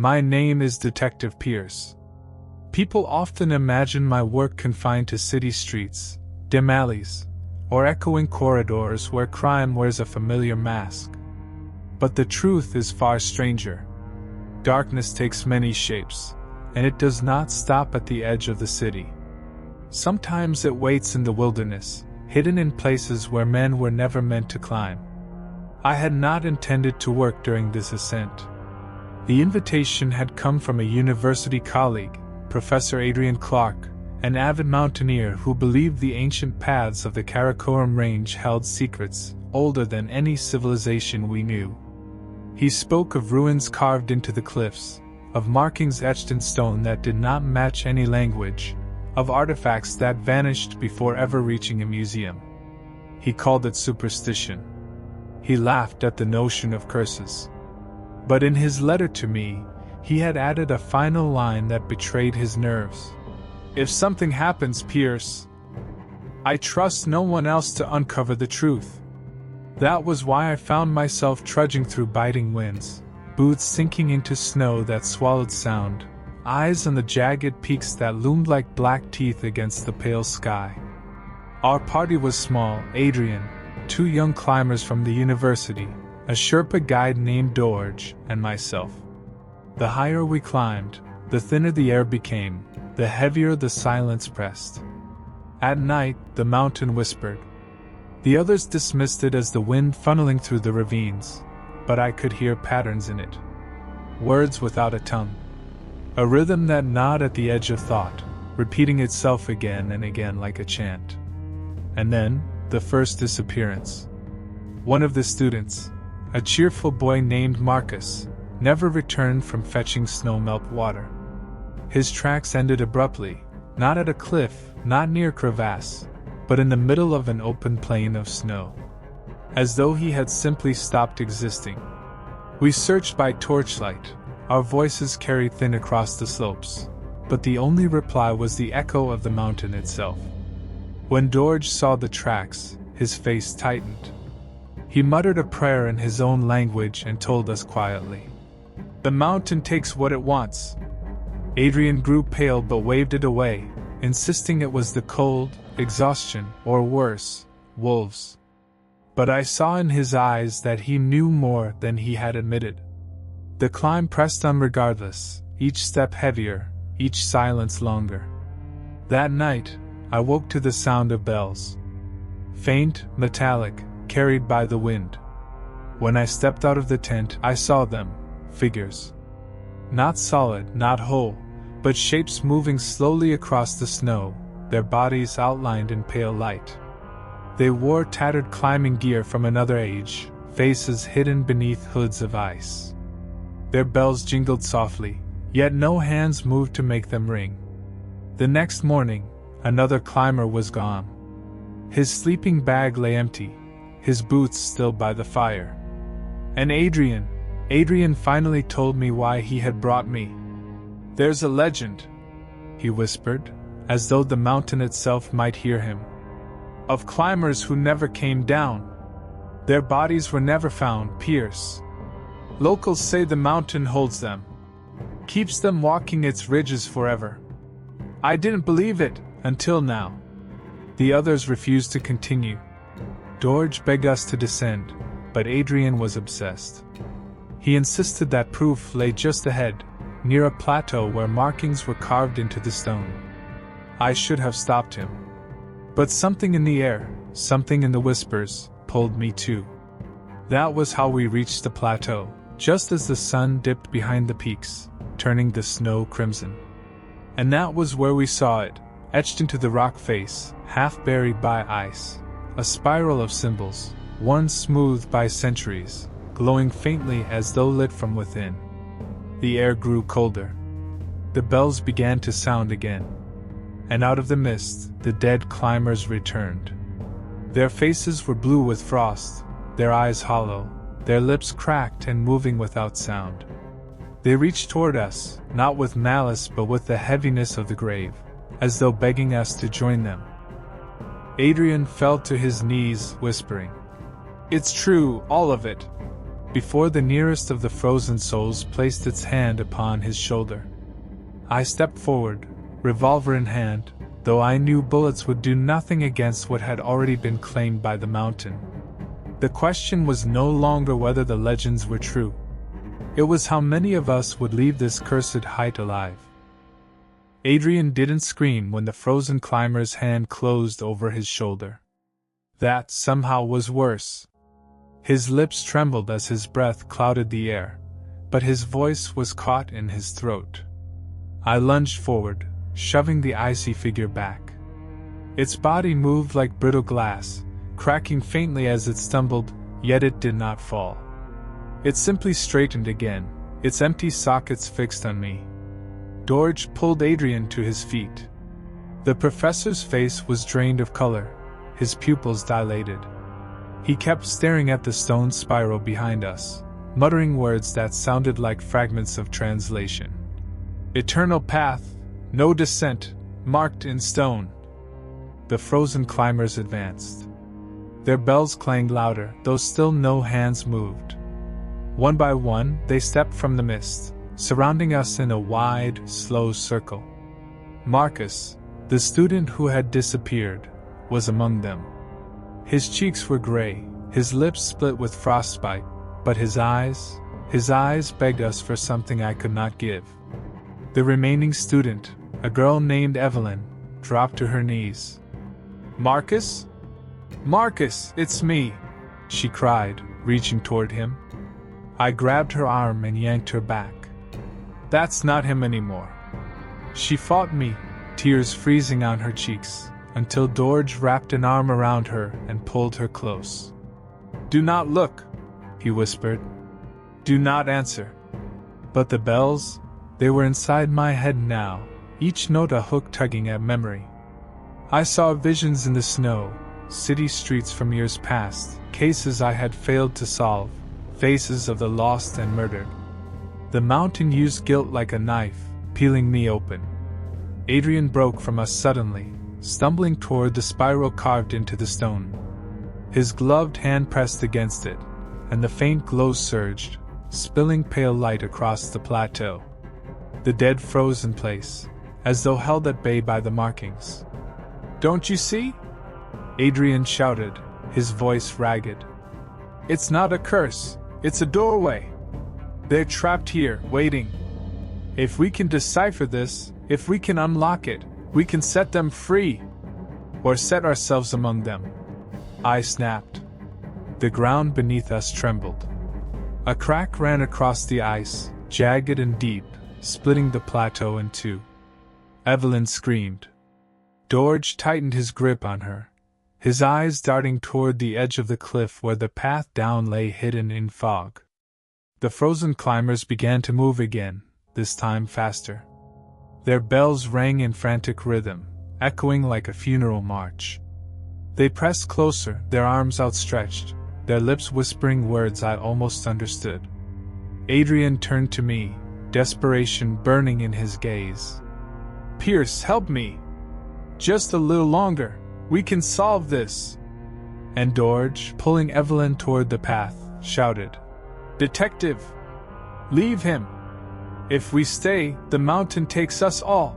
My name is Detective Pierce. People often imagine my work confined to city streets, dim alleys, or echoing corridors where crime wears a familiar mask. But the truth is far stranger. Darkness takes many shapes, and it does not stop at the edge of the city. Sometimes it waits in the wilderness, hidden in places where men were never meant to climb. I had not intended to work during this ascent. The invitation had come from a university colleague, Professor Adrian Clark, an avid mountaineer who believed the ancient paths of the Karakoram Range held secrets older than any civilization we knew. He spoke of ruins carved into the cliffs, of markings etched in stone that did not match any language, of artifacts that vanished before ever reaching a museum. He called it superstition. He laughed at the notion of curses. But in his letter to me, he had added a final line that betrayed his nerves. If something happens, Pierce, I trust no one else to uncover the truth. That was why I found myself trudging through biting winds, boots sinking into snow that swallowed sound, eyes on the jagged peaks that loomed like black teeth against the pale sky. Our party was small: Adrian, 2 young climbers from the university, a Sherpa guide named Dorj, and myself. The higher we climbed, the thinner the air became, the heavier the silence pressed. At night, the mountain whispered. The others dismissed it as the wind funneling through the ravines, but I could hear patterns in it. Words without a tongue. A rhythm that gnawed at the edge of thought, repeating itself again and again like a chant. And then, the first disappearance. One of the students, a cheerful boy named Marcus, never returned from fetching snowmelt water. His tracks ended abruptly, not at a cliff, not near a crevasse, but in the middle of an open plain of snow. As though he had simply stopped existing. We searched by torchlight, our voices carried thin across the slopes, but the only reply was the echo of the mountain itself. When Dorj saw the tracks, his face tightened. He muttered a prayer in his own language and told us quietly, "The mountain takes what it wants." Adrian grew pale but waved it away, insisting it was the cold, exhaustion, or worse, wolves. But I saw in his eyes that he knew more than he had admitted. The climb pressed on regardless, each step heavier, each silence longer. That night, I woke to the sound of bells. Faint, metallic, carried by the wind. When I stepped out of the tent, I saw them, figures. Not solid, not whole, but shapes moving slowly across the snow, their bodies outlined in pale light. They wore tattered climbing gear from another age, faces hidden beneath hoods of ice. Their bells jingled softly, yet no hands moved to make them ring. The next morning, another climber was gone. His sleeping bag lay empty, his boots still by the fire. And Adrian finally told me why he had brought me. "There's a legend," he whispered, as though the mountain itself might hear him, "of climbers who never came down. Their bodies were never found, Pierce. Locals say the mountain holds them, keeps them walking its ridges forever. I didn't believe it, until now." The others refused to continue. Dorj begged us to descend, but Adrian was obsessed. He insisted that proof lay just ahead, near a plateau where markings were carved into the stone. I should have stopped him. But something in the air, something in the whispers, pulled me too. That was how we reached the plateau, just as the sun dipped behind the peaks, turning the snow crimson. And that was where we saw it, etched into the rock face, half buried by ice, a spiral of symbols, worn smooth by centuries, glowing faintly as though lit from within. The air grew colder. The bells began to sound again. And out of the mist, the dead climbers returned. Their faces were blue with frost, their eyes hollow, their lips cracked and moving without sound. They reached toward us, not with malice but with the heaviness of the grave, as though begging us to join them. Adrian fell to his knees, whispering, "It's true, all of it. before the nearest of the frozen souls placed its hand upon his shoulder. I stepped forward, revolver in hand, though I knew bullets would do nothing against what had already been claimed by the mountain. The question was no longer whether the legends were true. It was how many of us would leave this cursed height alive. Adrian didn't scream when the frozen climber's hand closed over his shoulder. That, somehow, was worse. His lips trembled as his breath clouded the air, but his voice was caught in his throat. I lunged forward, shoving the icy figure back. Its body moved like brittle glass, cracking faintly as it stumbled, yet it did not fall. It simply straightened again, its empty sockets fixed on me. Dorge pulled Adrian to his feet. The professor's face was drained of color, his pupils dilated. He kept staring at the stone spiral behind us, muttering words that sounded like fragments of translation. Eternal path, no descent, marked in stone. The frozen climbers advanced. Their bells clanged louder, though still no hands moved. One by one, they stepped from the mist, surrounding us in a wide, slow circle. Marcus, the student who had disappeared, was among them. His cheeks were gray, his lips split with frostbite, but his eyes begged us for something I could not give. The remaining student, a girl named Evelyn, dropped to her knees. "Marcus? Marcus, it's me!" she cried, reaching toward him. I grabbed her arm and yanked her back. "That's not him anymore." She fought me, tears freezing on her cheeks, until Dorge wrapped an arm around her and pulled her close. "Do not look," he whispered. "Do not answer." But the bells, they were inside my head now, each note a hook tugging at memory. I saw visions in the snow, city streets from years past, cases I had failed to solve, faces of the lost and murdered. The mountain used guilt like a knife, peeling me open. Adrian broke from us suddenly, stumbling toward the spiral carved into the stone. His gloved hand pressed against it, and the faint glow surged, spilling pale light across the plateau. The dead froze in place, as though held at bay by the markings. "Don't you see?" Adrian shouted, his voice ragged. "It's not a curse, it's a doorway. They're trapped here, waiting. If we can decipher this, if we can unlock it, we can set them free. Or set ourselves among them." I snapped. The ground beneath us trembled. A crack ran across the ice, jagged and deep, splitting the plateau in two. Evelyn screamed. Dorge tightened his grip on her, his eyes darting toward the edge of the cliff where the path down lay hidden in fog. The frozen climbers began to move again, this time faster. Their bells rang in frantic rhythm, echoing like a funeral march. They pressed closer, their arms outstretched, their lips whispering words I almost understood. Adrian turned to me, desperation burning in his gaze. "Pierce, help me! Just a little longer, we can solve this!" And Dorge, pulling Evelyn toward the path, shouted, "Detective! Leave him! If we stay, the mountain takes us all!"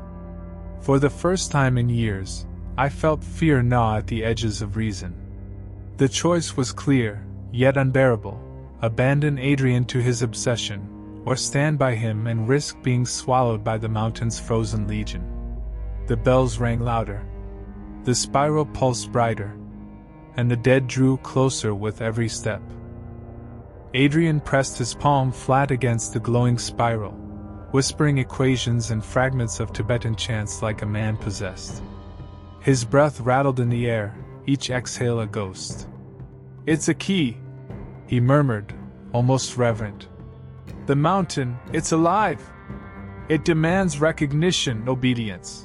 For the first time in years, I felt fear gnaw at the edges of reason. The choice was clear, yet unbearable: abandon Adrian to his obsession, or stand by him and risk being swallowed by the mountain's frozen legion. The bells rang louder. The spiral pulsed brighter, and the dead drew closer with every step. Adrian pressed his palm flat against the glowing spiral, whispering equations and fragments of Tibetan chants like a man possessed. His breath rattled in the air, each exhale a ghost. "It's a key," he murmured, almost reverent. "The mountain, it's alive. It demands recognition, obedience.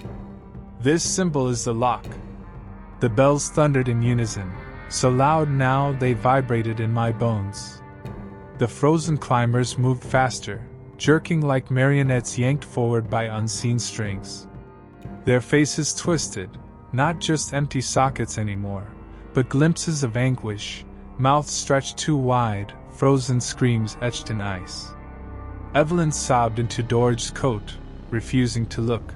This symbol is the lock." The bells thundered in unison, so loud now they vibrated in my bones. The frozen climbers moved faster, jerking like marionettes yanked forward by unseen strings. Their faces twisted, not just empty sockets anymore, but glimpses of anguish, mouths stretched too wide, frozen screams etched in ice. Evelyn sobbed into George's coat, refusing to look.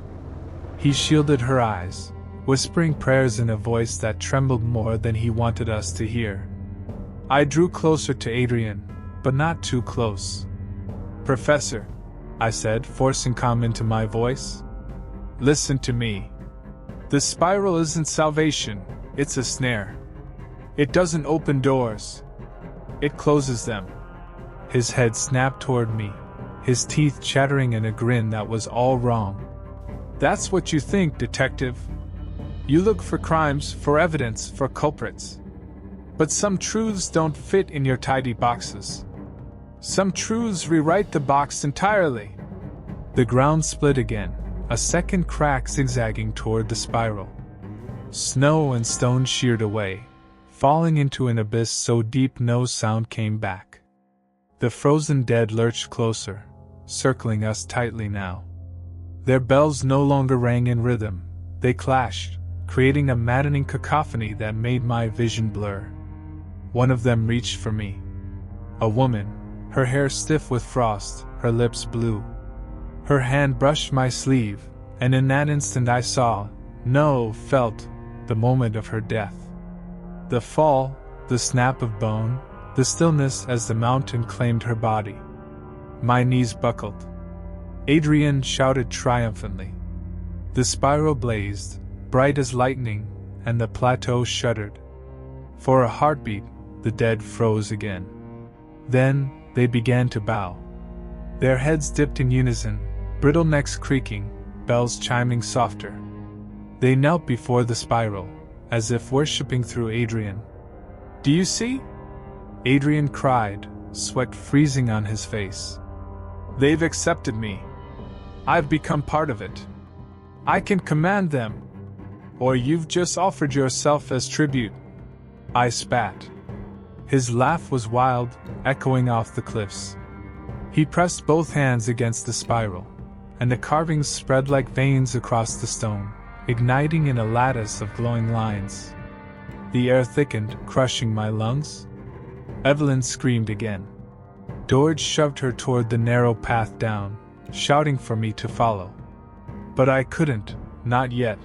He shielded her eyes, whispering prayers in a voice that trembled more than he wanted us to hear. I drew closer to Adrian, but not too close. "Professor," I said, forcing calm into my voice. "Listen to me. The spiral isn't salvation, it's a snare. It doesn't open doors. It closes them." His head snapped toward me, his teeth chattering in a grin that was all wrong. "That's what you think, detective. You look for crimes, for evidence, for culprits. But some truths don't fit in your tidy boxes. Some truths rewrite the box entirely." The ground split again, a second crack zigzagging toward the spiral. Snow and stone sheared away, falling into an abyss so deep no sound came back. The frozen dead lurched closer, circling us tightly now. Their bells no longer rang in rhythm, they clashed, creating a maddening cacophony that made my vision blur. One of them reached for me. A woman, her hair stiff with frost, her lips blue. Her hand brushed my sleeve, and in that instant I saw, no, felt, the moment of her death. The fall, the snap of bone, the stillness as the mountain claimed her body. My knees buckled. Adrian shouted triumphantly. The spiral blazed, bright as lightning, and the plateau shuddered. For a heartbeat, the dead froze again. Then, they began to bow. Their heads dipped in unison, brittle necks creaking, bells chiming softer. They knelt before the spiral, as if worshipping through Adrian. "Do you see?" Adrian cried, sweat freezing on his face. "They've accepted me. I've become part of it. I can command them. Or you've just offered yourself as tribute." I spat. His laugh was wild, echoing off the cliffs. He pressed both hands against the spiral, and the carvings spread like veins across the stone, igniting in a lattice of glowing lines. The air thickened, crushing my lungs. Evelyn screamed again. George shoved her toward the narrow path down, shouting for me to follow. But I couldn't, not yet.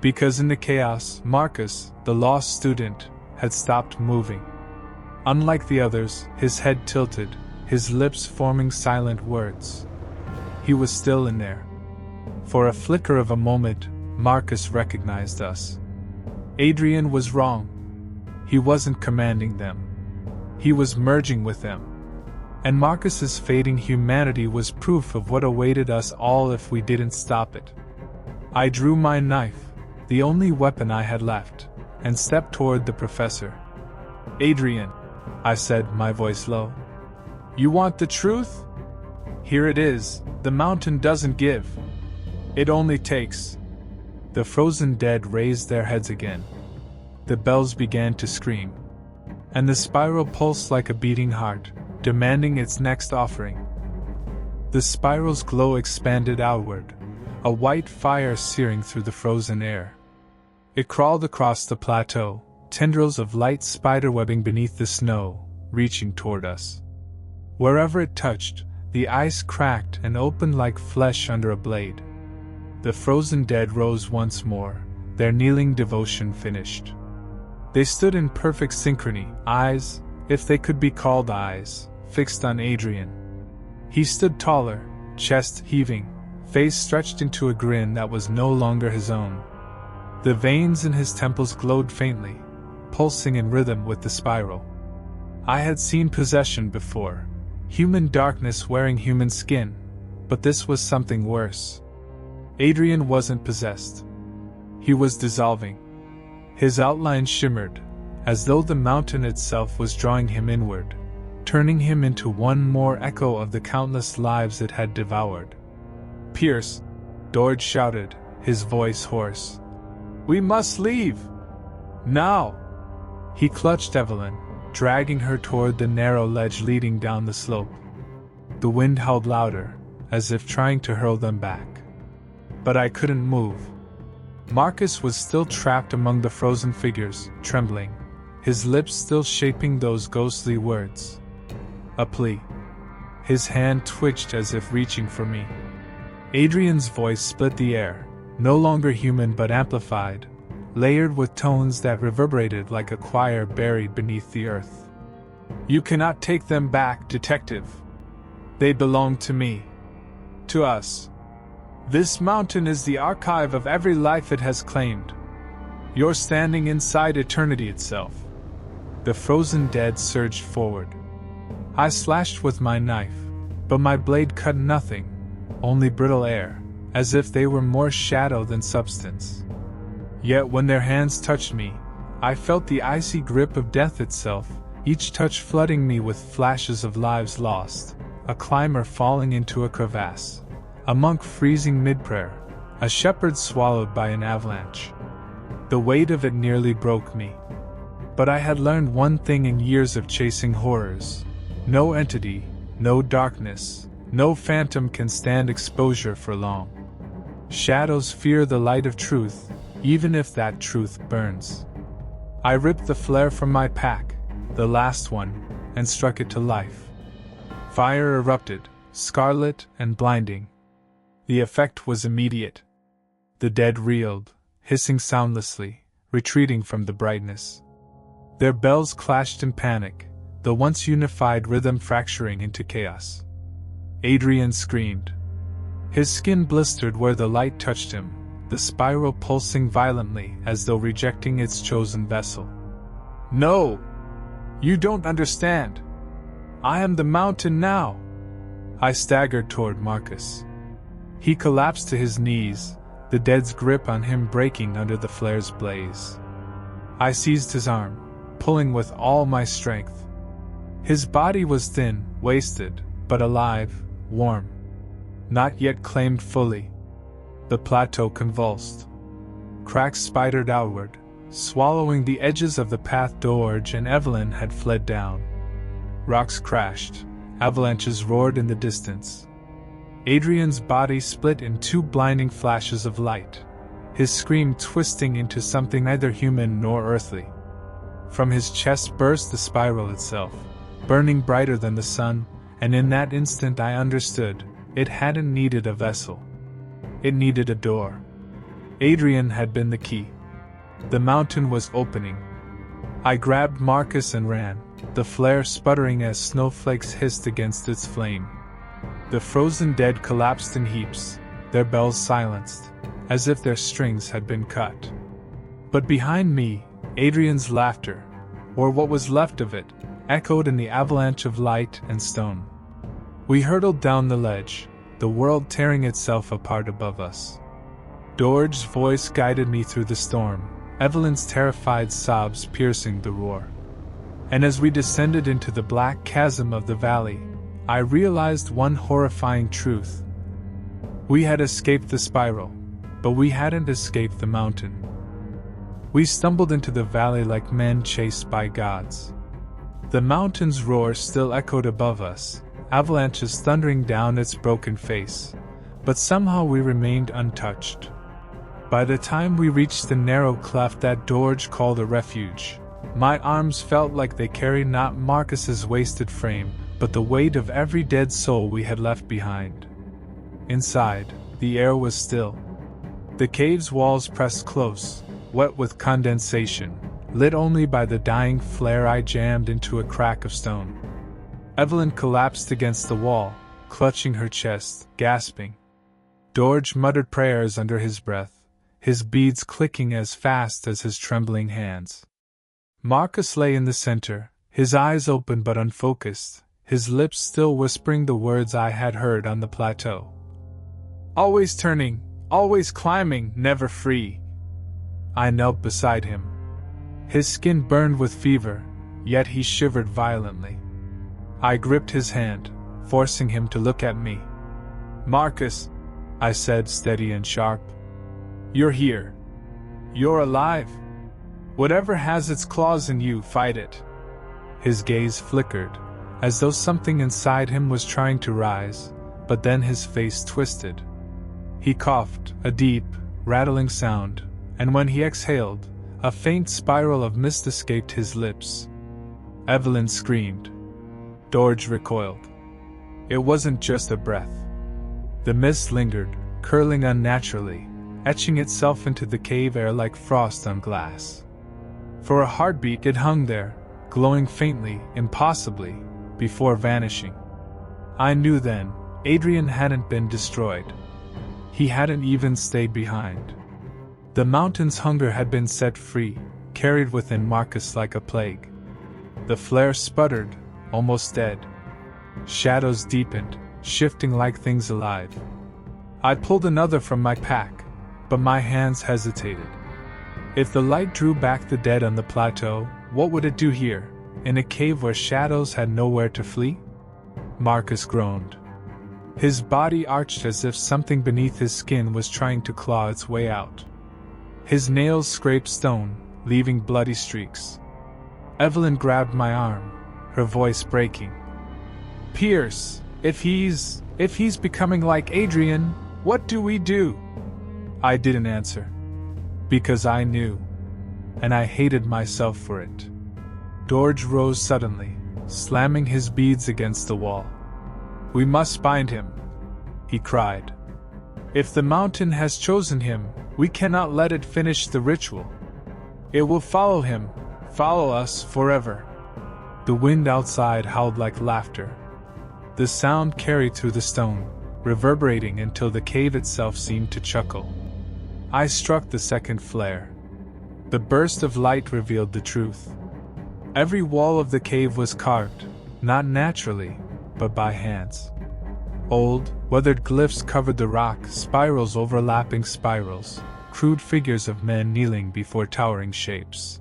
Because in the chaos, Marcus, the lost student, had stopped moving. Unlike the others, his head tilted, his lips forming silent words. He was still in there. For a flicker of a moment, Marcus recognized us. Adrian was wrong. He wasn't commanding them. He was merging with them. And Marcus's fading humanity was proof of what awaited us all if we didn't stop it. I drew my knife, the only weapon I had left, and stepped toward the professor. "Adrian," I said, my voice low. "You want the truth? Here it is. The mountain doesn't give. It only takes." The frozen dead raised their heads again. The bells began to scream. And the spiral pulsed like a beating heart, demanding its next offering. The spiral's glow expanded outward, a white fire searing through the frozen air. It crawled across the plateau, tendrils of light spiderwebbing beneath the snow, reaching toward us. Wherever it touched, the ice cracked and opened like flesh under a blade. The frozen dead rose once more, their kneeling devotion finished. They stood in perfect synchrony, eyes, if they could be called eyes, fixed on Adrian. He stood taller, chest heaving, face stretched into a grin that was no longer his own. The veins in his temples glowed faintly, pulsing in rhythm with the spiral. I had seen possession before, human darkness wearing human skin, but this was something worse. Adrian wasn't possessed. He was dissolving. His outline shimmered, as though the mountain itself was drawing him inward, turning him into one more echo of the countless lives it had devoured. "Pierce!" George shouted, his voice hoarse. "We must leave! Now!" He clutched Evelyn, dragging her toward the narrow ledge leading down the slope. The wind howled louder, as if trying to hurl them back. But I couldn't move. Marcus was still trapped among the frozen figures, trembling, his lips still shaping those ghostly words. A plea. His hand twitched as if reaching for me. Adrian's voice split the air, no longer human but amplified, layered with tones that reverberated like a choir buried beneath the earth. You cannot take them back, detective. They belong to me. To us. This mountain is the archive of every life it has claimed. You're standing inside eternity itself. The frozen dead surged forward. I slashed with my knife, but my blade cut nothing, only brittle air, as if they were more shadow than substance. Yet when their hands touched me, I felt the icy grip of death itself, each touch flooding me with flashes of lives lost, a climber falling into a crevasse, a monk freezing mid-prayer, a shepherd swallowed by an avalanche. The weight of it nearly broke me. But I had learned one thing in years of chasing horrors. No entity, no darkness, no phantom can stand exposure for long. Shadows fear the light of truth, even if that truth burns. I ripped the flare from my pack, the last one, and struck it to life. Fire erupted, scarlet and blinding. The effect was immediate. The dead reeled, hissing soundlessly, retreating from the brightness. Their bells clashed in panic, the once unified rhythm fracturing into chaos. Adrian screamed. His skin blistered where the light touched him, the spiral pulsing violently as though rejecting its chosen vessel. No! You don't understand! I am the mountain now! I staggered toward Marcus. He collapsed to his knees, the dead's grip on him breaking under the flare's blaze. I seized his arm, pulling with all my strength. His body was thin, wasted, but alive, warm. Not yet claimed fully. The plateau convulsed. Cracks spidered outward, swallowing the edges of the path George and Evelyn had fled down. Rocks crashed, avalanches roared in the distance. Adrian's body split in two blinding flashes of light, his scream twisting into something neither human nor earthly. From his chest burst the spiral itself, burning brighter than the sun, and in that instant I understood, it hadn't needed a vessel. It needed a door. Adrian had been the key. The mountain was opening. I grabbed Marcus and ran, the flare sputtering as snowflakes hissed against its flame. The frozen dead collapsed in heaps, their bells silenced, as if their strings had been cut. But behind me, Adrian's laughter, or what was left of it, echoed in the avalanche of light and stone. We hurtled down the ledge, the world tearing itself apart above us. George's voice guided me through the storm, Evelyn's terrified sobs piercing the roar. And as we descended into the black chasm of the valley, I realized one horrifying truth. We had escaped the spiral, but we hadn't escaped the mountain. We stumbled into the valley like men chased by gods. The mountain's roar still echoed above us, avalanches thundering down its broken face, but somehow we remained untouched. By the time we reached the narrow cleft that George called a refuge, my arms felt like they carried not Marcus's wasted frame, but the weight of every dead soul we had left behind. Inside, the air was still. The cave's walls pressed close, wet with condensation, lit only by the dying flare I jammed into a crack of stone. Evelyn collapsed against the wall, clutching her chest, gasping. George muttered prayers under his breath, his beads clicking as fast as his trembling hands. Marcus lay in the center, his eyes open but unfocused, his lips still whispering the words I had heard on the plateau. Always turning, always climbing, never free. I knelt beside him. His skin burned with fever, yet he shivered violently. I gripped his hand, forcing him to look at me. Marcus, I said steady and sharp. You're here. You're alive. Whatever has its claws in you, fight it. His gaze flickered, as though something inside him was trying to rise, but then his face twisted. He coughed, a deep, rattling sound, and when he exhaled, a faint spiral of mist escaped his lips. Evelyn screamed. George recoiled. It wasn't just a breath. The mist lingered, curling unnaturally, etching itself into the cave air like frost on glass. For a heartbeat it hung there, glowing faintly, impossibly, before vanishing. I knew then, Adrian hadn't been destroyed. He hadn't even stayed behind. The mountain's hunger had been set free, carried within Marcus like a plague. The flare sputtered, almost dead. Shadows deepened, shifting like things alive. I pulled another from my pack, but my hands hesitated. If the light drew back the dead on the plateau, what would it do here, in a cave where shadows had nowhere to flee? Marcus groaned. His body arched as if something beneath his skin was trying to claw its way out. His nails scraped stone, leaving bloody streaks. Evelyn grabbed my arm, her voice breaking. "Pierce, if he's becoming like Adrian, what do we do?" I didn't answer. Because I knew. And I hated myself for it. George rose suddenly, slamming his beads against the wall. "We must find him," he cried. "If the mountain has chosen him, we cannot let it finish the ritual. It will follow him, follow us forever." The wind outside howled like laughter. The sound carried through the stone, reverberating until the cave itself seemed to chuckle. I struck the second flare. The burst of light revealed the truth. Every wall of the cave was carved, not naturally, but by hands. Old, weathered glyphs covered the rock, spirals overlapping spirals, crude figures of men kneeling before towering shapes.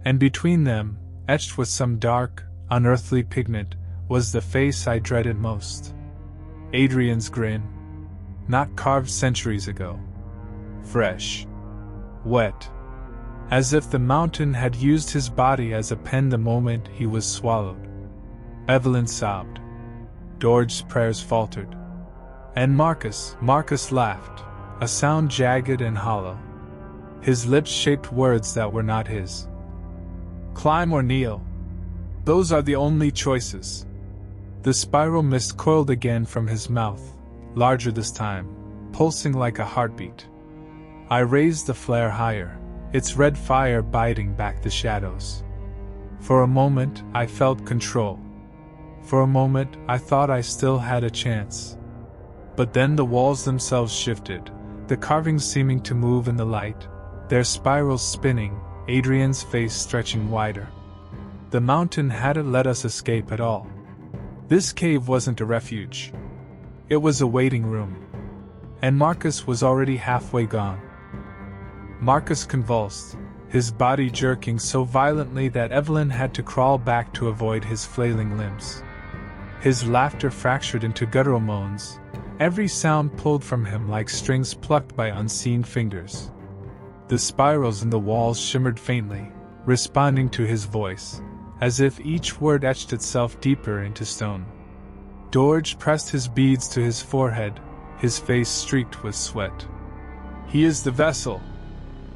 And between them, etched with some dark, unearthly pigment, was the face I dreaded most. Adrian's grin. Not carved centuries ago. Fresh. Wet. As if the mountain had used his body as a pen the moment he was swallowed. Evelyn sobbed. George's prayers faltered. And Marcus laughed, a sound jagged and hollow. His lips shaped words that were not his. "Climb or kneel. Those are the only choices." The spiral mist coiled again from his mouth, larger this time, pulsing like a heartbeat. I raised the flare higher, its red fire biting back the shadows. For a moment, I felt control. For a moment, I thought I still had a chance. But then the walls themselves shifted, the carvings seeming to move in the light, their spirals spinning, Adrian's face stretching wider. The mountain hadn't let us escape at all. This cave wasn't a refuge. It was a waiting room. And Marcus was already halfway gone. Marcus convulsed, his body jerking so violently that Evelyn had to crawl back to avoid his flailing limbs. His laughter fractured into guttural moans, every sound pulled from him like strings plucked by unseen fingers. The spirals in the walls shimmered faintly, responding to his voice, as if each word etched itself deeper into stone. George pressed his beads to his forehead, his face streaked with sweat. "He is the vessel,"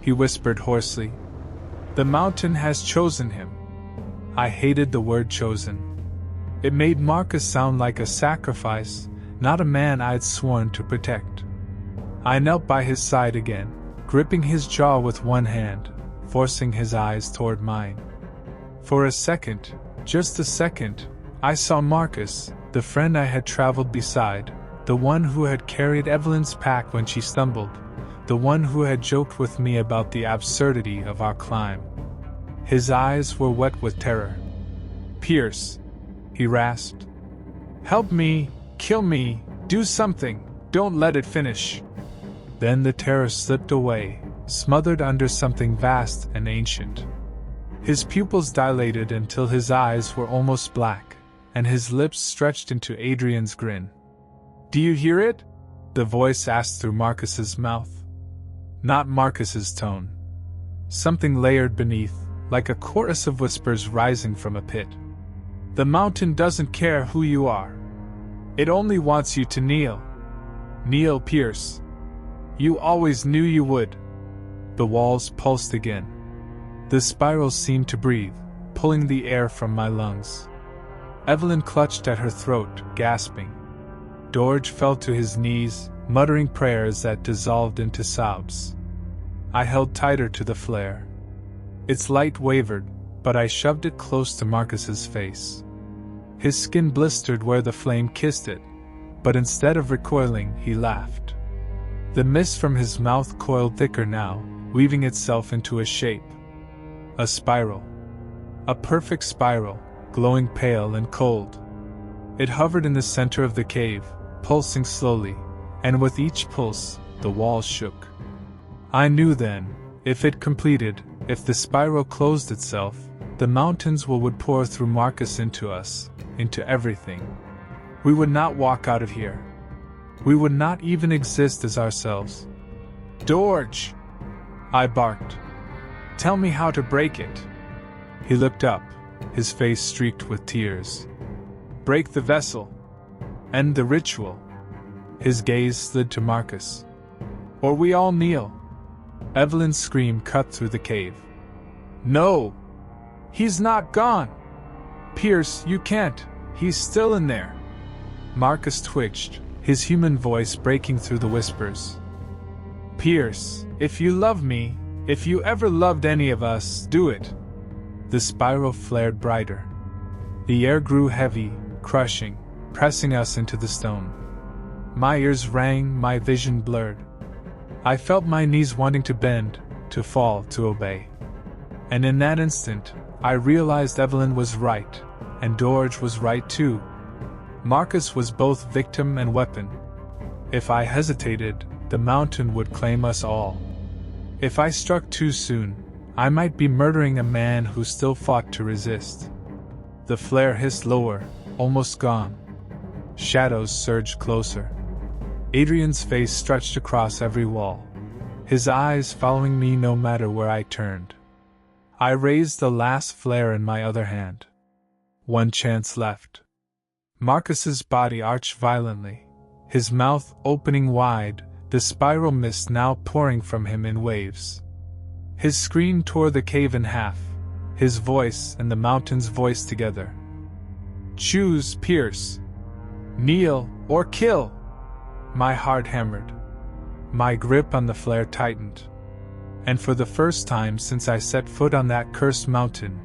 he whispered hoarsely. "The mountain has chosen him." I hated the word chosen. It made Marcus sound like a sacrifice, not a man I'd sworn to protect. I knelt by his side again, gripping his jaw with one hand, forcing his eyes toward mine. For a second, just a second, I saw Marcus, the friend I had traveled beside, the one who had carried Evelyn's pack when she stumbled, the one who had joked with me about the absurdity of our climb. His eyes were wet with terror. "Pierce," he rasped. "Help me, kill me, do something, don't let it finish." Then the terror slipped away, smothered under something vast and ancient. His pupils dilated until his eyes were almost black, and his lips stretched into Adrian's grin. "Do you hear it?" the voice asked through Marcus's mouth. Not Marcus's tone. Something layered beneath, like a chorus of whispers rising from a pit. "The mountain doesn't care who you are. It only wants you to kneel. Kneel, Pierce. You always knew you would." The walls pulsed again. The spirals seemed to breathe, pulling the air from my lungs. Evelyn clutched at her throat, gasping. George fell to his knees, muttering prayers that dissolved into sobs. I held tighter to the flare. Its light wavered, but I shoved it close to Marcus's face. His skin blistered where the flame kissed it, but instead of recoiling, he laughed. The mist from his mouth coiled thicker now, weaving itself into a shape. A spiral. A perfect spiral, glowing pale and cold. It hovered in the center of the cave, pulsing slowly, and with each pulse, the walls shook. I knew then, if it completed, if the spiral closed itself, the mountains would pour through Marcus into us, into everything. We would not walk out of here. We would not even exist as ourselves. George! I barked. Tell me how to break it. He looked up, his face streaked with tears. Break the vessel. End the ritual. His gaze slid to Marcus. Or we all kneel. Evelyn's scream cut through the cave. No! He's not gone! Pierce, you can't. He's still in there. Marcus twitched, his human voice breaking through the whispers. Pierce, if you love me, if you ever loved any of us, do it. The spiral flared brighter. The air grew heavy, crushing, pressing us into the stone. My ears rang, my vision blurred. I felt my knees wanting to bend, to fall, to obey. And in that instant, I realized Evelyn was right, and George was right too. Marcus was both victim and weapon. If I hesitated, the mountain would claim us all. If I struck too soon, I might be murdering a man who still fought to resist. The flare hissed lower, almost gone. Shadows surged closer. Adrian's face stretched across every wall, his eyes following me no matter where I turned. I raised the last flare in my other hand. One chance left. Marcus's body arched violently, his mouth opening wide, the spiral mist now pouring from him in waves. His scream tore the cave in half, his voice and the mountain's voice together. Choose, Pierce. Kneel or kill. My heart hammered. My grip on the flare tightened. And for the first time since I set foot on that cursed mountain,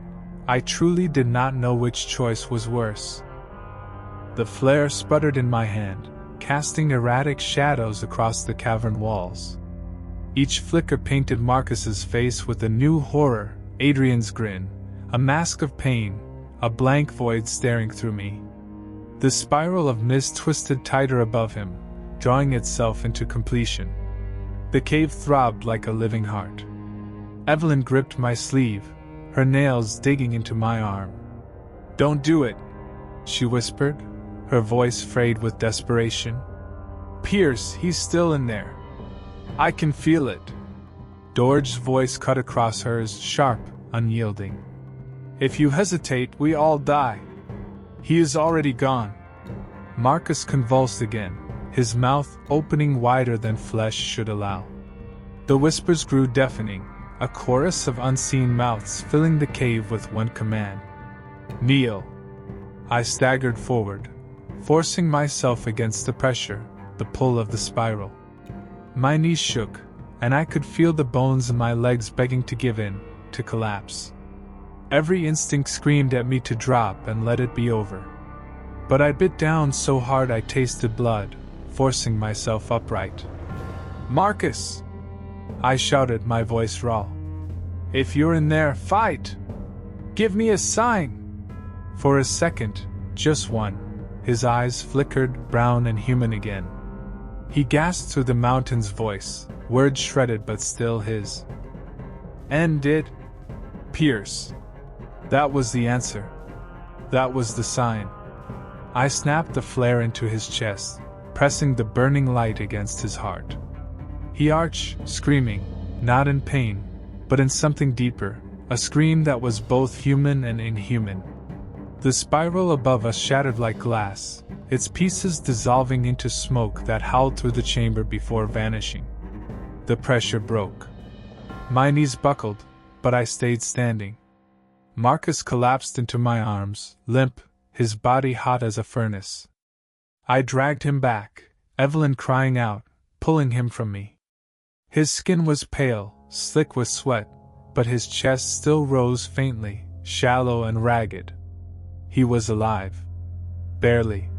I truly did not know which choice was worse. The flare sputtered in my hand, casting erratic shadows across the cavern walls. Each flicker painted Marcus's face with a new horror, Adrian's grin, a mask of pain, a blank void staring through me. The spiral of mist twisted tighter above him, drawing itself into completion. The cave throbbed like a living heart. Evelyn gripped my sleeve, her nails digging into my arm. Don't do it, she whispered, her voice frayed with desperation. Pierce, he's still in there. I can feel it. George's voice cut across hers, sharp, unyielding. If you hesitate, we all die. He is already gone. Marcus convulsed again, his mouth opening wider than flesh should allow. The whispers grew deafening, a chorus of unseen mouths filling the cave with one command. Kneel. I staggered forward, forcing myself against the pressure, the pull of the spiral. My knees shook, and I could feel the bones in my legs begging to give in, to collapse. Every instinct screamed at me to drop and let it be over. But I bit down so hard I tasted blood, forcing myself upright. Marcus! I shouted, my voice raw. If you're in there, fight! Give me a sign! For a second, just one, his eyes flickered, brown and human again. He gasped through the mountain's voice, words shredded but still his. End it, Pierce. That was the answer. That was the sign. I snapped the flare into his chest, pressing the burning light against his heart. He arched, screaming, not in pain, but in something deeper, a scream that was both human and inhuman. The spiral above us shattered like glass, its pieces dissolving into smoke that howled through the chamber before vanishing. The pressure broke. My knees buckled, but I stayed standing. Marcus collapsed into my arms, limp, his body hot as a furnace. I dragged him back, Evelyn crying out, pulling him from me. His skin was pale, slick with sweat, but his chest still rose faintly, shallow and ragged. He was alive. Barely.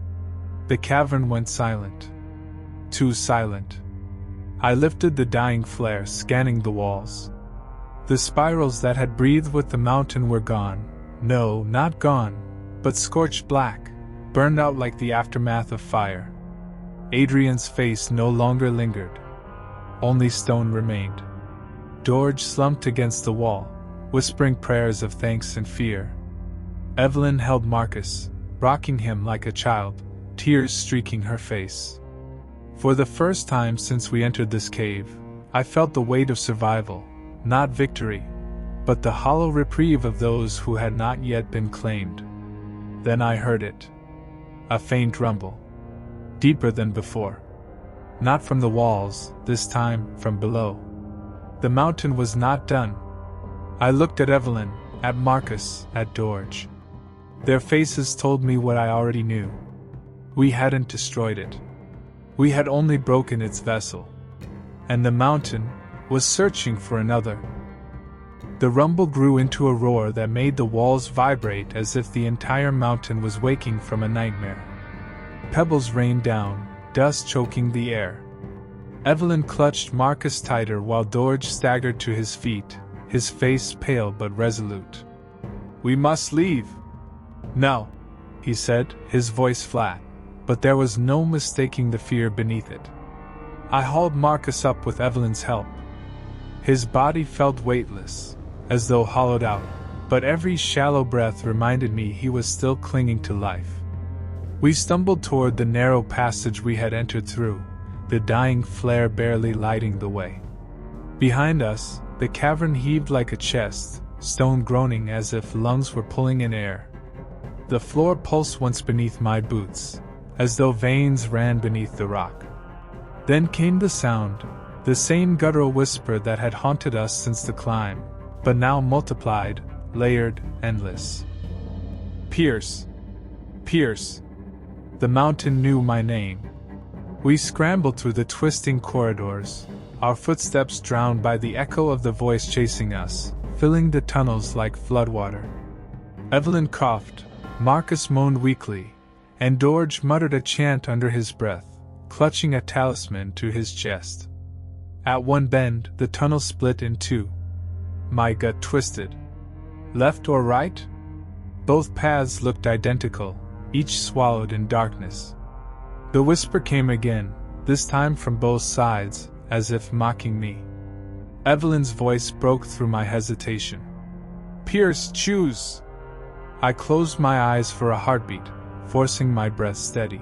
The cavern went silent. Too silent. I lifted the dying flare, scanning the walls. The spirals that had breathed with the mountain were gone. No, not gone, but scorched black, burned out like the aftermath of fire. Adrian's face no longer lingered. Only stone remained. George slumped against the wall, whispering prayers of thanks and fear. Evelyn held Marcus, rocking him like a child, tears streaking her face. For the first time since we entered this cave, I felt the weight of survival, not victory, but the hollow reprieve of those who had not yet been claimed. Then I heard it. A faint rumble. Deeper than before. Not from the walls, this time from below. The mountain was not done. I looked at Evelyn, at Marcus, at George. Their faces told me what I already knew. We hadn't destroyed it. We had only broken its vessel. And the mountain was searching for another. The rumble grew into a roar that made the walls vibrate as if the entire mountain was waking from a nightmare. Pebbles rained down, dust choking the air. Evelyn clutched Marcus tighter while George staggered to his feet, his face pale but resolute. "We must leave." "No," he said, his voice flat, but there was no mistaking the fear beneath it. I hauled Marcus up with Evelyn's help. His body felt weightless, as though hollowed out, but every shallow breath reminded me he was still clinging to life. We stumbled toward the narrow passage we had entered through, the dying flare barely lighting the way. Behind us, the cavern heaved like a chest, stone groaning as if lungs were pulling in air. The floor pulsed once beneath my boots, as though veins ran beneath the rock. Then came the sound, the same guttural whisper that had haunted us since the climb, but now multiplied, layered, endless. "Pierce! Pierce!" The mountain knew my name. We scrambled through the twisting corridors, our footsteps drowned by the echo of the voice chasing us, filling the tunnels like floodwater. Evelyn coughed, Marcus moaned weakly, and George muttered a chant under his breath, clutching a talisman to his chest. At one bend, the tunnel split in two. My gut twisted. Left or right? Both paths looked identical, each swallowed in darkness. The whisper came again, this time from both sides, as if mocking me. Evelyn's voice broke through my hesitation. "Pierce, choose!" I closed my eyes for a heartbeat, forcing my breath steady.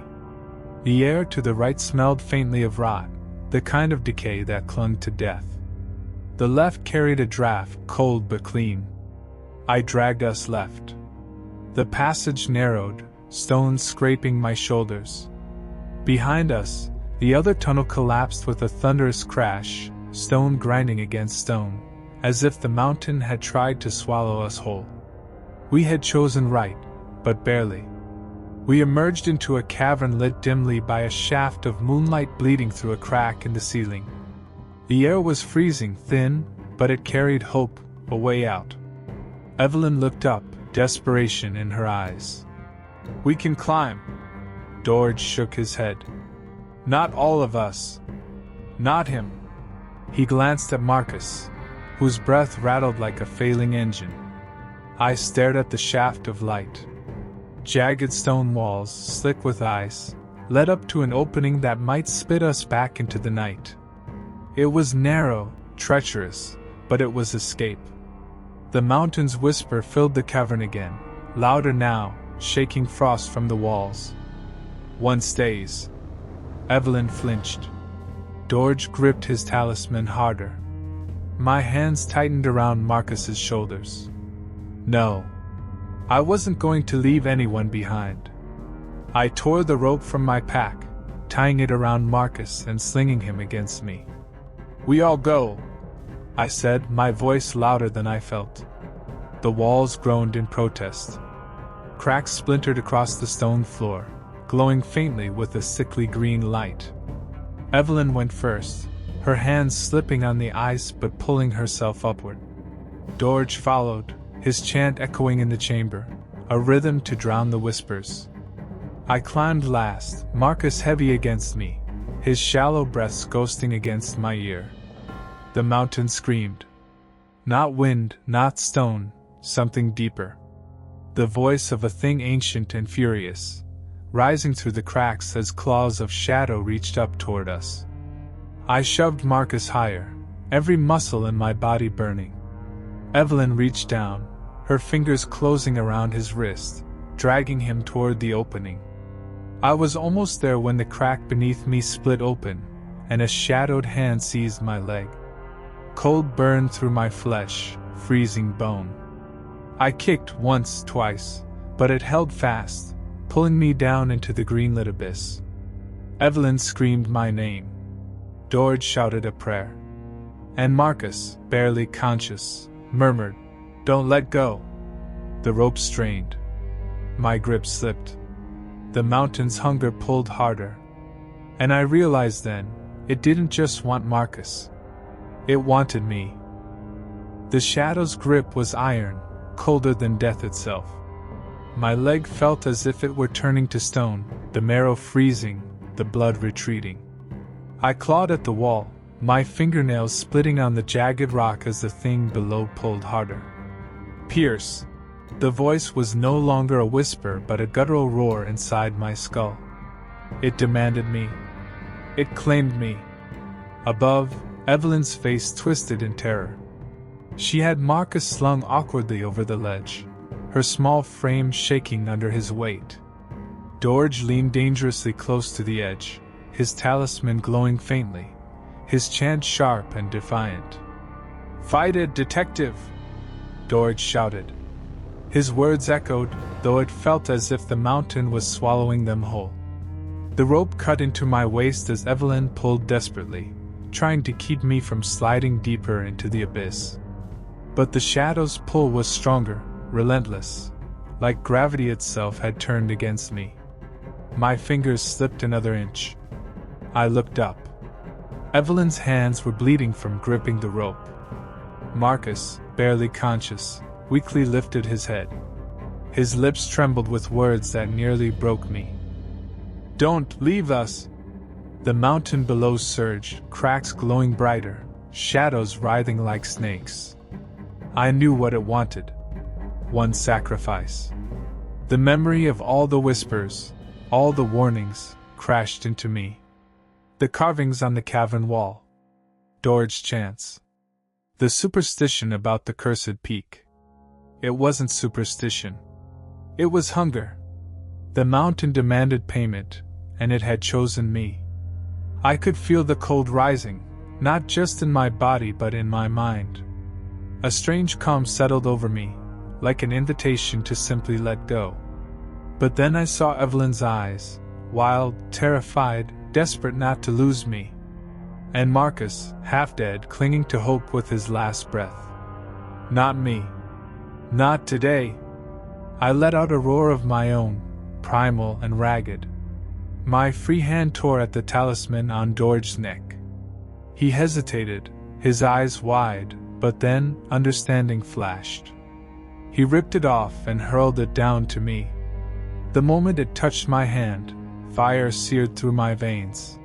The air to the right smelled faintly of rot, the kind of decay that clung to death. The left carried a draft, cold but clean. I dragged us left. The passage narrowed, stones scraping my shoulders. Behind us, the other tunnel collapsed with a thunderous crash, stone grinding against stone, as if the mountain had tried to swallow us whole. We had chosen right, but barely. We emerged into a cavern lit dimly by a shaft of moonlight bleeding through a crack in the ceiling. The air was freezing thin, but it carried hope, a way out. Evelyn looked up, desperation in her eyes. "We can climb." George shook his head. "Not all of us. Not him." He glanced at Marcus, whose breath rattled like a failing engine. I stared at the shaft of light. Jagged stone walls, slick with ice, led up to an opening that might spit us back into the night. It was narrow, treacherous, but it was escape. The mountain's whisper filled the cavern again, louder now, shaking frost from the walls. "One stays." Evelyn flinched. George gripped his talisman harder. My hands tightened around Marcus's shoulders. No. I wasn't going to leave anyone behind. I tore the rope from my pack, tying it around Marcus and slinging him against me. "We all go," I said, my voice louder than I felt. The walls groaned in protest. Cracks splintered across the stone floor, glowing faintly with a sickly green light. Evelyn went first, her hands slipping on the ice but pulling herself upward. George followed, his chant echoing in the chamber, a rhythm to drown the whispers. I climbed last, Marcus heavy against me, his shallow breaths ghosting against my ear. The mountain screamed. Not wind, not stone, something deeper. The voice of a thing ancient and furious, rising through the cracks as claws of shadow reached up toward us. I shoved Marcus higher, every muscle in my body burning. Evelyn reached down, her fingers closing around his wrist, dragging him toward the opening. I was almost there when the crack beneath me split open, and a shadowed hand seized my leg. Cold burned through my flesh, freezing bone. I kicked once, twice, but it held fast, pulling me down into the greenlit abyss. Evelyn screamed my name. George shouted a prayer. And Marcus, barely conscious, murmured, "Don't let go." The rope strained. My grip slipped. The mountain's hunger pulled harder. And I realized then, it didn't just want Marcus. It wanted me. The shadow's grip was iron, colder than death itself. My leg felt as if it were turning to stone, the marrow freezing, the blood retreating. I clawed at the wall, my fingernails splitting on the jagged rock as the thing below pulled harder. Pierce. The voice was no longer a whisper but a guttural roar inside my skull. It demanded me. It claimed me. Above, Evelyn's face twisted in terror. She had Marcus slung awkwardly over the ledge, her small frame shaking under his weight. George leaned dangerously close to the edge, his talisman glowing faintly, his chant sharp and defiant. "Fight it, detective!" George shouted. His words echoed, though it felt as if the mountain was swallowing them whole. The rope cut into my waist as Evelyn pulled desperately, trying to keep me from sliding deeper into the abyss. But the shadow's pull was stronger, relentless, like gravity itself had turned against me. My fingers slipped another inch. I looked up. Evelyn's hands were bleeding from gripping the rope. Marcus, barely conscious, weakly lifted his head. His lips trembled with words that nearly broke me. "Don't leave us!" The mountain below surged, cracks glowing brighter, shadows writhing like snakes. I knew what it wanted. One sacrifice. The memory of all the whispers, all the warnings, crashed into me. The carvings on the cavern wall. George's chants. The superstition about the cursed peak. It wasn't superstition. It was hunger. The mountain demanded payment, and it had chosen me. I could feel the cold rising, not just in my body but in my mind. A strange calm settled over me, like an invitation to simply let go. But then I saw Evelyn's eyes, wild, terrified, desperate not to lose me. And Marcus, half dead, clinging to hope with his last breath. Not me. Not today. I let out a roar of my own, primal and ragged. My free hand tore at the talisman on George's neck. He hesitated, his eyes wide, but then, understanding flashed. He ripped it off and hurled it down to me. The moment it touched my hand, fire seared through my veins.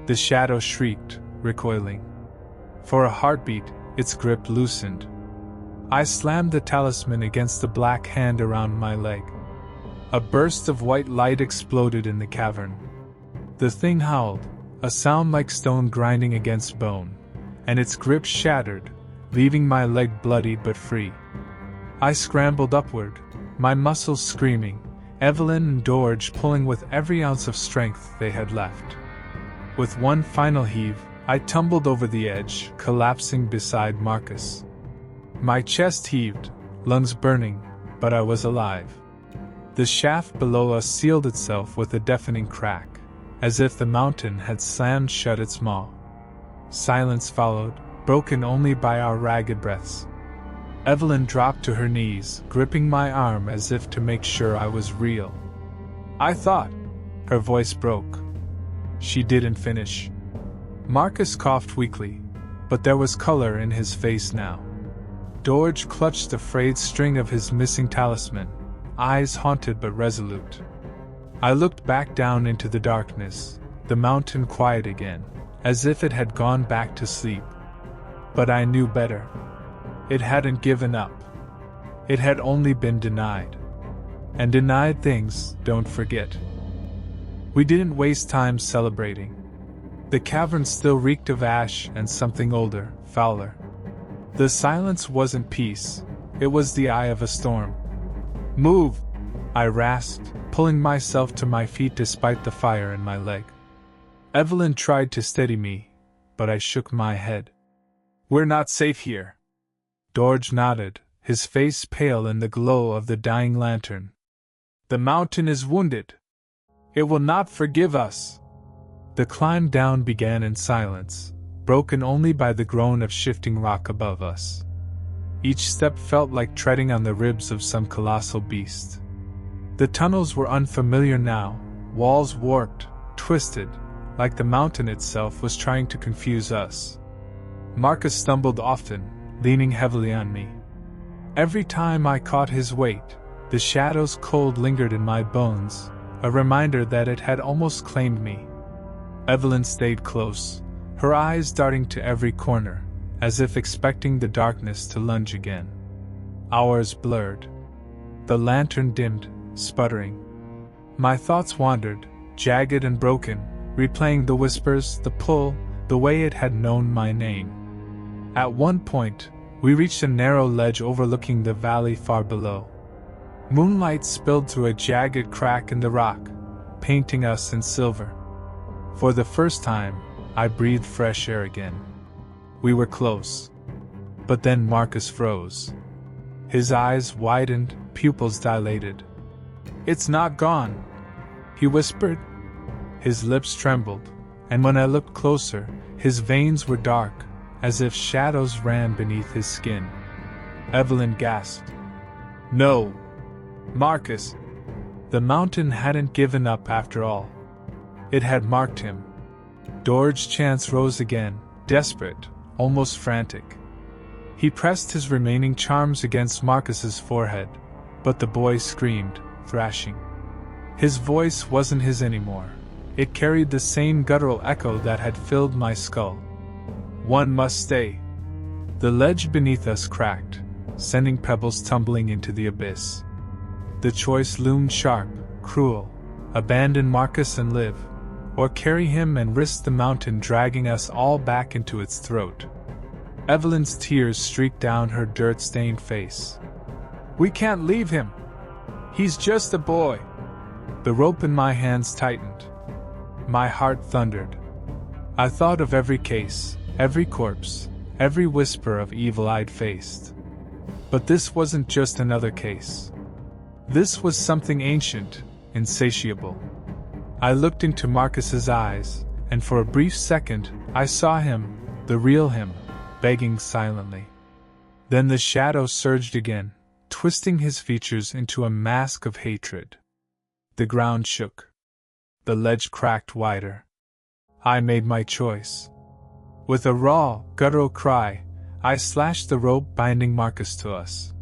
The shadow shrieked, recoiling. For a heartbeat, its grip loosened. I slammed the talisman against the black hand around my leg. A burst of white light exploded in the cavern. The thing howled, a sound like stone grinding against bone, and its grip shattered, leaving my leg bloody but free. I scrambled upward, my muscles screaming, Evelyn and George pulling with every ounce of strength they had left. With one final heave, I tumbled over the edge, collapsing beside Marcus. My chest heaved, lungs burning, but I was alive. The shaft below us sealed itself with a deafening crack, as if the mountain had slammed shut its maw. Silence followed, broken only by our ragged breaths. Evelyn dropped to her knees, gripping my arm as if to make sure I was real. I thought. Her voice broke. She didn't finish. Marcus coughed weakly, but there was color in his face now. George clutched the frayed string of his missing talisman, eyes haunted but resolute. I looked back down into the darkness, the mountain quiet again, as if it had gone back to sleep. But I knew better. It hadn't given up. It had only been denied. And denied things, don't forget. We didn't waste time celebrating. The cavern still reeked of ash and something older, fouler. The silence wasn't peace, it was the eye of a storm. Move! I rasped, pulling myself to my feet despite the fire in my leg. Evelyn tried to steady me, but I shook my head. We're not safe here. George nodded, his face pale in the glow of the dying lantern. The mountain is wounded. It will not forgive us. The climb down began in silence, broken only by the groan of shifting rock above us. Each step felt like treading on the ribs of some colossal beast. The tunnels were unfamiliar now, walls warped, twisted, like the mountain itself was trying to confuse us. Marcus stumbled often, leaning heavily on me. Every time I caught his weight, the shadow's cold lingered in my bones, a reminder that it had almost claimed me. Evelyn stayed close, her eyes darting to every corner, as if expecting the darkness to lunge again. Hours blurred. The lantern dimmed, sputtering. My thoughts wandered, jagged and broken, replaying the whispers, the pull, the way it had known my name. At one point, we reached a narrow ledge overlooking the valley far below. Moonlight spilled through a jagged crack in the rock, painting us in silver. For the first time, I breathed fresh air again. We were close. But then Marcus froze. His eyes widened, pupils dilated. "It's not gone," he whispered. His lips trembled, and when I looked closer, his veins were dark, as if shadows ran beneath his skin. Evelyn gasped. "No! Marcus!" The mountain hadn't given up after all. It had marked him. George's chance rose again, desperate, almost frantic. He pressed his remaining charms against Marcus's forehead, but the boy screamed, thrashing. His voice wasn't his anymore. It carried the same guttural echo that had filled my skull. One must stay. The ledge beneath us cracked, sending pebbles tumbling into the abyss. The choice loomed sharp, cruel: abandon Marcus and live, or carry him and risk the mountain dragging us all back into its throat. Evelyn's tears streaked down her dirt-stained face. "We can't leave him. He's just a boy." The rope in my hands tightened. My heart thundered. I thought of every case, every corpse, every whisper of evil I'd faced. But this wasn't just another case. This was something ancient, insatiable. I looked into Marcus's eyes, and for a brief second, I saw him, the real him, begging silently. Then the shadow surged again, twisting his features into a mask of hatred. The ground shook. The ledge cracked wider. I made my choice. With a raw, guttural cry, I slashed the rope binding Marcus to us.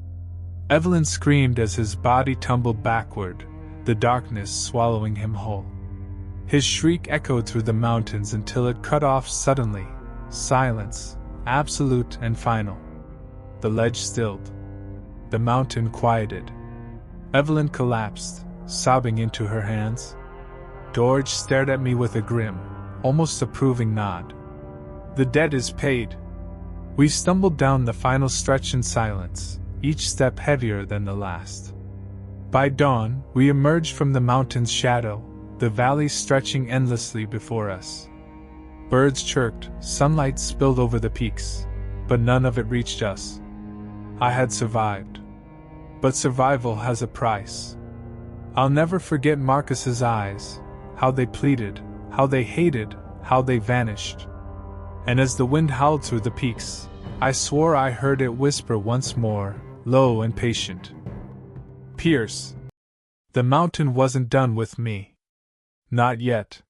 Evelyn screamed as his body tumbled backward, the darkness swallowing him whole. His shriek echoed through the mountains until it cut off suddenly. Silence, absolute and final. The ledge stilled. The mountain quieted. Evelyn collapsed, sobbing into her hands. George stared at me with a grim, almost approving nod. The debt is paid. We stumbled down the final stretch in silence, each step heavier than the last. By dawn, we emerged from the mountain's shadow, the valley stretching endlessly before us. Birds chirped, sunlight spilled over the peaks, but none of it reached us. I had survived. But survival has a price. I'll never forget Marcus's eyes, how they pleaded, how they hated, how they vanished. and as the wind howled through the peaks, I swore I heard it whisper once more, low and patient. Pierce. The mountain wasn't done with me. Not yet.